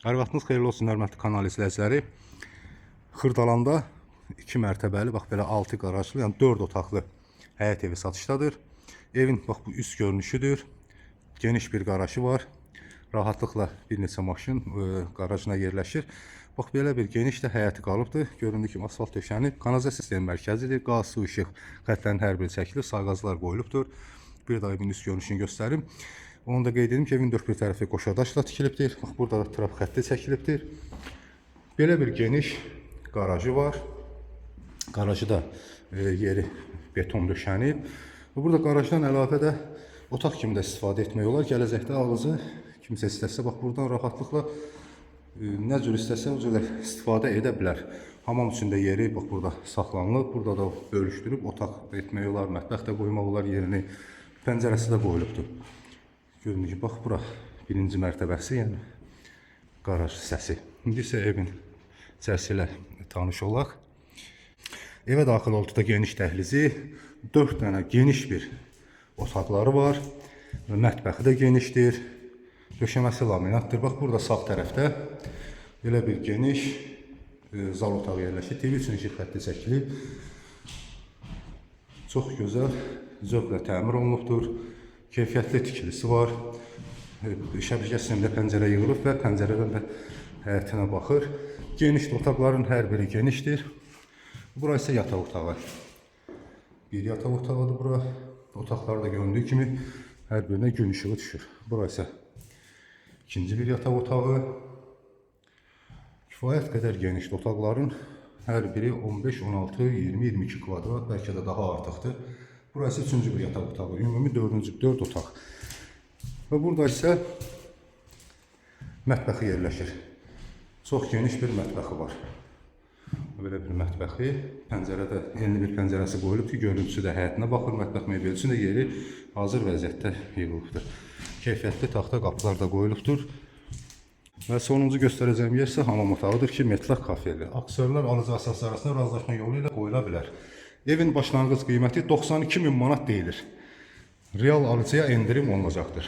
Hər vaxtınız xeyirli olsun, hörmətli kanal izləyiciləri. Xırdalanda 2 mərtəbəli, bax belə 6 qarajlı, yəni 4 otaqlı həyət evi satışdadır. Evin bax bu üst görünüşüdür. Geniş bir qarajı var. Rahatlıqla bir neçə maşın qarajına yerləşir. Bax belə bir geniş də həyəti qalıbdır. Göründüyü kimi asfalt döşənib. Kanalizasiya sistemi mərkəzidir. Qaz, su, işıq xətlərinin hər biri çəkilir. Sağ qazlar qoyulubdur. Bir daha evin üst görünüşünü göstərim. Onu da qeyd edim ki, evin 4 bir tərəfi qoşadaşla tikilibdir. Bax, burada da trap xətti çəkilibdir. Belə bir geniş qarajı var. Qarajı da yeri beton döşənib. Burada qarajdan əlavə də otaq kimi də istifadə etmək olar. Gələcəkdə ağızı kimsə istəsə, bax, buradan rahatlıqla nə cür istəsə o cür istifadə edə bilər. Hamam üçün də yeri bax, burada saxlanılıb. Burada da bölüşdürüb otaq etmək olar, mətbəx də qoymaq olar yerini. Pəncərəsi də qoyulubdur. Görünür ki, bax, bura birinci mərtəbəsi, yəni qaraj hissəsi. İndi isə evin içərisi ilə tanış olaq. Evə daxil olduqda geniş dəhlizi, 4 dənə geniş bir otaqları var. Mətbəxi də genişdir. Döşəməsi laminatdır. Bax, burada sağ tərəfdə belə bir geniş zal otağı yerləşir. TV üçün işıq xətti çəkilib. Çox gözəl, zövqlə təmir olunubdur. Keyfiyyətli tikilisi var. Şəbəkə sistemində pəncərə yığılıb və pəncərədən də həyətinə baxır. Geniş otaqların hər biri genişdir. Bura isə yataq otağı. Bir yataq otağıdır bura. Otaqlarda göründüyü kimi hər birinə gün işığı düşür. Bura isə ikinci bir yataq otağı. Kifayət qədər genişdir. Otaqların hər biri 15, 16, 20, 22 kvadrat, bəlkə də daha artıqdır. Burası üçüncü bir yataq otağı. Ümumi 4 otaq. Və burada isə mətbəxi yerləşir. Çox geniş bir mətbəxi var. Belə bir mətbəxi. Pəncərədə yeni bir pəncərəsi qoyulub ki, görüntüsü də həyətinə baxır. Mətbəx mebeli üçün də yeri hazır vəziyyətdə yığılıbdır. Keyfiyyətli taxta qapılar da qoyulubdur. Və sonuncu göstərəcəyim yer isə hamam otağıdır ki, metlaq kafeli. Aksiyonlar alıcı əsas arasında razılaşma yolu ilə qoyula bilər. Evin başlanğıc qiyməti 92.000 manat deyilir. Real alıcıya endirim olunacaqdır.